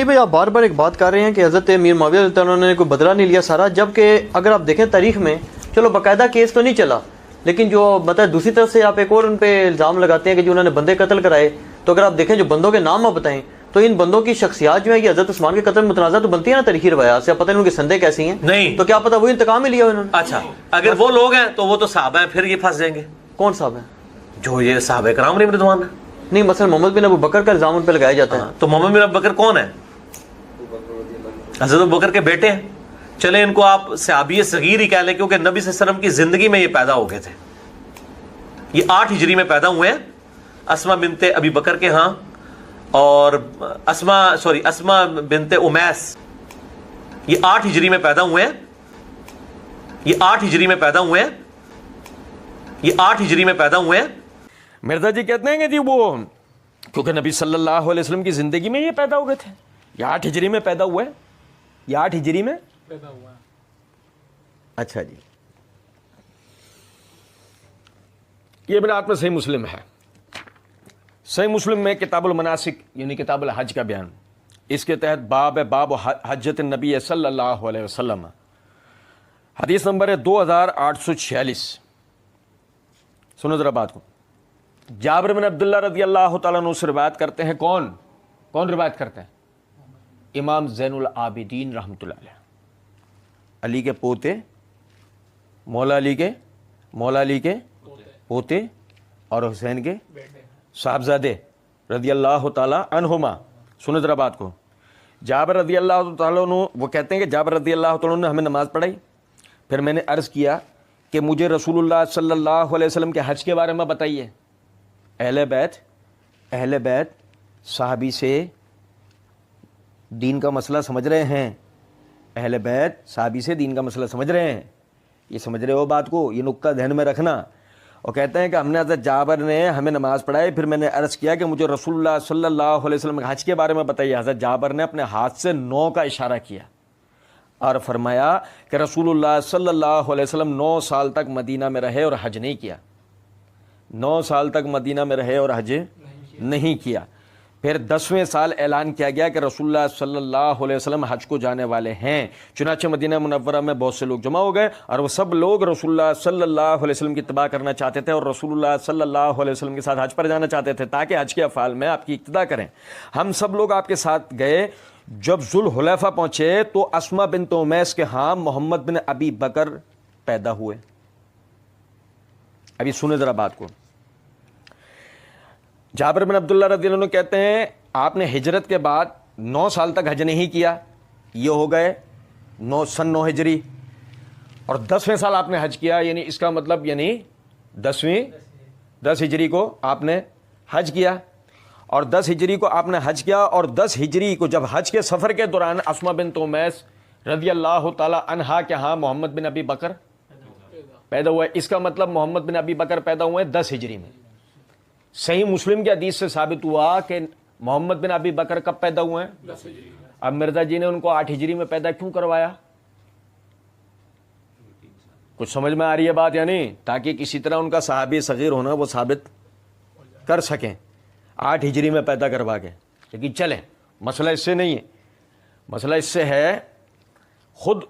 علی بھائی آپ بار بار ایک بات کر رہے ہیں کہ حضرت امیر معاویہ رضی اللہ عنہ نے کوئی بدلہ نہیں لیا سارا، جبکہ اگر آپ دیکھیں تاریخ میں چلو باقاعدہ کیس تو نہیں چلا، لیکن جو مطلب دوسری طرف سے آپ ایک اور ان پہ الزام لگاتے ہیں کہ جو انہوں نے بندے قتل کرائے، تو اگر آپ دیکھیں جو بندوں کے نام آپ بتائیں تو ان بندوں کی شخصیات جو ہیں یہ حضرت عثمان کے قتل میں متنازع تو بنتی ہے نا تاریخی روایات سے، پتہ نہیں ان کی سندیں کیسی ہیں، نہیں تو کیا پتہ وہی انتقام ہی لیا انہوں نے۔ اچھا اگر وہ لوگ ہیں تو وہ تو صحابہ ہیں، پھر یہ پھنس جائیں گے کون صاحب ہیں؟ جو یہ صحابہ کرام علیہم رضوان ہیں۔ نہیں مثلا محمد بن ابو بکر کا الزام ان پہ لگایا جاتا ہے۔ تو محمد بن ابو بکر کون ہے؟ حضرت ابو بکر کے بیٹے ہیں۔ چلیں ان کو آپ صحابی صغیر ہی کہہ لیں، کیونکہ نبی صلی اللہ علیہ وسلم کی زندگی میں یہ پیدا ہو گئے تھے، یہ 8 ہجری میں پیدا ہوئے ہیں اسما بنت ابی بکر کے ہاں، اور اسما بنت امیس، یہ 8 ہجری میں پیدا ہوئے ہیں، یہ 8 ہجری میں پیدا ہوئے ہیں، یہ 8 ہجری میں پیدا ہوئے ہیں۔ مرزا جی کہتے ہیں کہ جی وہ کیونکہ نبی صلی اللہ علیہ وسلم کی زندگی میں یہ پیدا ہو گئے تھے، یہ 8 ہجری میں پیدا ہوئے، یہ 8 ہجری میں پیدا ہوا۔ اچھا جی، یہ بنات میں صحیح مسلم ہے، صحیح مسلم میں کتاب المناسک یعنی کتاب الحج کا بیان، اس کے تحت باب ہے باب حجت النبی صلی اللہ علیہ وسلم، حدیث نمبر ہے 2846۔ سنو ذرا بات کو، جابر بن عبداللہ رضی اللہ تعالیٰ عنہ سے روایت کرتے ہیں، کون روایت کرتے ہیں؟ امام زین العابدین رحمۃ اللہ علیہ، علی کے پوتے، مولا علی کے پوتے اور حسین کے صاحبزادے رضی اللہ تعالی عنہما۔ سنو ذرا بات کو، جابر رضی اللہ تعالیٰ عنہ وہ کہتے ہیں کہ جابر رضی اللہ تعالیٰ عنہ نے ہمیں نماز پڑھائی، پھر میں نے عرض کیا کہ مجھے رسول اللہ صلی اللہ علیہ وسلم کے حج کے بارے میں بتائیے۔ اہل بیت صحابی سے دین کا مسئلہ سمجھ رہے ہیں، اہل بیت صحابی سے دین کا مسئلہ سمجھ رہے ہیں، یہ سمجھ رہے ہو بات کو، یہ نقطہ ذہن میں رکھنا۔ اور کہتے ہیں کہ ہم نے حضرت جابر نے ہمیں نماز پڑھائی، پھر میں نے عرض کیا کہ مجھے رسول اللہ صلی اللہ علیہ وسلم کے حج کے بارے میں بتائیے۔ حضرت جابر نے اپنے ہاتھ سے 9 کا اشارہ کیا اور فرمایا کہ رسول اللہ صلی اللہ علیہ وسلم 9 سال تک مدینہ میں رہے اور حج نہیں کیا، 9 سال تک مدینہ میں رہے اور حج نہیں کیا۔ پھر 10ویں سال اعلان کیا گیا کہ رسول اللہ صلی اللہ علیہ وسلم حج کو جانے والے ہیں، چنانچہ مدینہ منورہ میں بہت سے لوگ جمع ہو گئے اور وہ سب لوگ رسول اللہ صلی اللہ علیہ وسلم کی اتباع کرنا چاہتے تھے اور رسول اللہ صلی اللہ علیہ وسلم کے ساتھ حج پر جانا چاہتے تھے تاکہ حج کے افعال میں آپ کی اقتداء کریں۔ ہم سب لوگ آپ کے ساتھ گئے، جب ذوالحلیفہ پہنچے تو اسما بنت امیس کے ہاں محمد بن ابی بکر پیدا ہوئے۔ ابھی سنیں ذرا بات کو، جابر بن عبداللہ رضی اللہ عنہ کہتے ہیں آپ نے ہجرت کے بعد 9 سال تک حج نہیں کیا، یہ ہو گئے سن 9 ہجری، اور 10ویں سال آپ نے حج کیا، یعنی اس کا مطلب یعنی 10 ہجری کو آپ نے حج کیا، اور 10 ہجری کو آپ نے حج کیا، اور 10 ہجری کو جب حج کے سفر کے دوران اسما بنت امیس رضی اللہ تعالی عنہا کے ہاں محمد بن ابی بکر پیدا ہوا ہے۔ اس کا مطلب محمد بن ابی بکر پیدا ہوئے 10 ہجری میں۔ صحیح مسلم کی حدیث سے ثابت ہوا کہ محمد بن ابی بکر کب پیدا ہوئے ہیں؟ 10 ہجری۔ اب مرزا جی نے ان کو 8 ہجری میں پیدا کیوں کروایا؟ کچھ سمجھ میں آ رہی ہے بات یا نہیں؟ تاکہ کسی طرح ان کا صحابی صغیر ہونا وہ ثابت کر سکیں 8 ہجری میں پیدا کروا کے۔ لیکن چلیں، مسئلہ اس سے نہیں ہے، مسئلہ اس سے ہے خود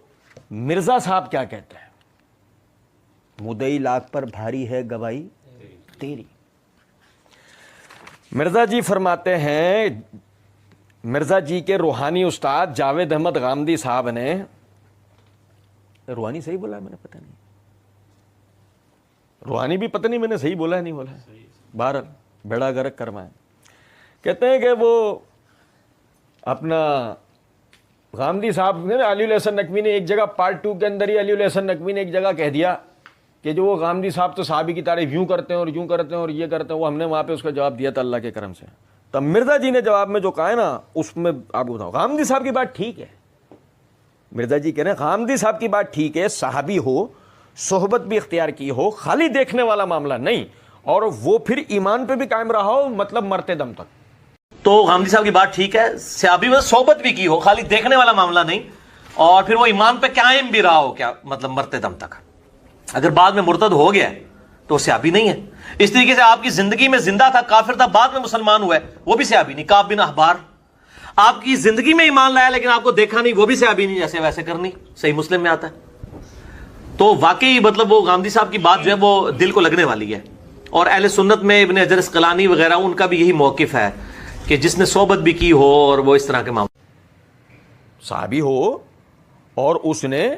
مرزا صاحب کیا کہتے ہیں، مدعی لاکھ پر بھاری ہے گواہی تیری۔ مرزا جی فرماتے ہیں، مرزا جی کے روحانی استاد جاوید احمد غامدی صاحب نے، روحانی صحیح بولا ہے میں نے پتہ نہیں، روحانی بھی پتہ نہیں میں نے صحیح بولا ہے نہیں بولا ہے، بہرحال بیڑا غرق کروائیں، کہتے ہیں کہ وہ اپنا غامدی صاحب نے علی الحسن نقوی نے ایک جگہ پارٹ 2 کے اندر ہی علی الحسن نقوی نے ایک جگہ کہہ دیا کہ جو وہ غامدی صاحب تو صحابی کی تعریف یوں کرتے ہیں اور یوں کرتے ہیں اور یہ کرتے ہیں، وہ ہم نے وہاں پہ اس کا جواب دیا تھا اللہ کے کرم سے۔ تب مرزا جی نے جواب میں جو کہا ہے نا اس میں آپ کو بتاؤ، غامدی صاحب کی بات ٹھیک ہے، مرزا جی کہہ رہے ہیں غامدی صاحب کی بات ٹھیک ہے، صحابی ہو، صحبت بھی اختیار کی ہو، خالی دیکھنے والا معاملہ نہیں، اور وہ پھر ایمان پہ بھی قائم رہا ہو، مطلب مرتے دم تک۔ تو غامدی صاحب کی بات ٹھیک ہے، صحابی میں صحبت بھی کی ہو، خالی دیکھنے والا معاملہ نہیں، اور پھر وہ ایمان پہ قائم بھی رہا ہو، کیا مطلب مرتے دم تک۔ اگر بعد میں مرتد ہو گیا تو صحابی نہیں ہے۔ اس طریقے سے آپ کی زندگی میں زندہ تھا، کافر تھا، بعد میں مسلمان ہوا ہے، وہ بھی صحابی نہیں، کعب بن احبار۔ آپ کی زندگی میں ایمان لایا لیکن آپ کو دیکھا نہیں، وہ بھی صحابی نہیں جیسے ویسے کرنی، صحیح مسلم میں آتا ہے۔ تو واقعی مطلب وہ غامدی صاحب کی بات جو ہے وہ دل کو لگنے والی ہے، اور اہل سنت میں ابن حجر اسقلانی وغیرہ ان کا بھی یہی موقف ہے کہ جس نے صحبت بھی کی ہو اور وہ اس طرح کے معاملے صحابی ہو اور اس نے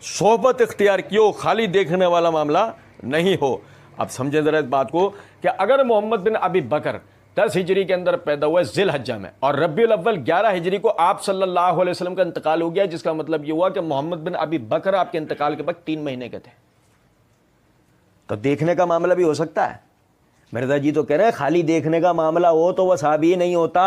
صحبت اختیار کی ہو، خالی دیکھنے والا معاملہ نہیں ہو۔ اب سمجھیں ذرا اس بات کو کہ اگر محمد بن ابی بکر 10 ہجری کے اندر پیدا ہوا ذی الحجہ میں، اور ربیع الاول 11 ہجری کو آپ صلی اللہ علیہ وسلم کا انتقال ہو گیا، جس کا مطلب یہ ہوا کہ محمد بن ابی بکر آپ کے انتقال کے بعد 3 مہینے کے تھے، تو دیکھنے کا معاملہ بھی ہو سکتا ہے۔ مرزا جی تو کہہ رہے ہیں خالی دیکھنے کا معاملہ ہو تو وہ صحابی نہیں ہوتا،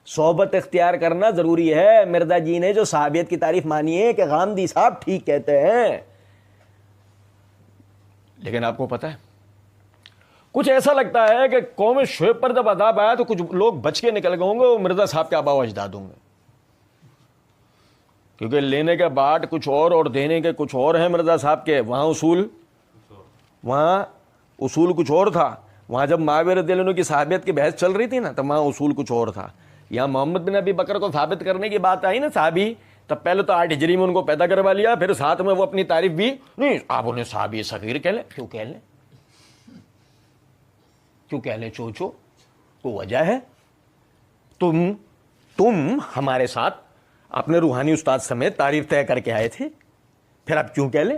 صحبت اختیار کرنا ضروری ہے۔ مرزا جی نے جو صحابیت کی تعریف مانی ہے کہ غامدی صاحب ٹھیک کہتے ہیں، لیکن آپ کو پتہ ہے کچھ ایسا لگتا ہے کہ قوم شعیب پر جب عذاب آیا تو کچھ لوگ بچ کے نکل گئے ہوں گے، وہ مرزا صاحب کے آبا و اجداد ہوں گے، کیونکہ لینے کے بعد کچھ اور دینے کے کچھ اور ہیں مرزا صاحب کے۔ وہاں اصول کچھ اور تھا، وہاں جب معاویہ رضی اللہ عنہ کی صحابیت کی بحث چل رہی تھی نا، تو وہاں اصول کچھ اور تھا۔ یہاں محمد بن ابی بکر کو ثابت کرنے کی بات آئی نا صحابی، تب پہلے تو 8 ہجری میں ان کو پیدا کروا لیا، پھر ساتھ میں وہ اپنی تعریف بھی نہیں، آپ انہیں صحابی صغیر کہہ لیں، کیوں کہہ لیں چوچو، کوئی وجہ ہے؟ تم ہمارے ساتھ اپنے روحانی استاد سمیت تعریف طے کر کے آئے تھے، پھر آپ کیوں کہہ لیں؟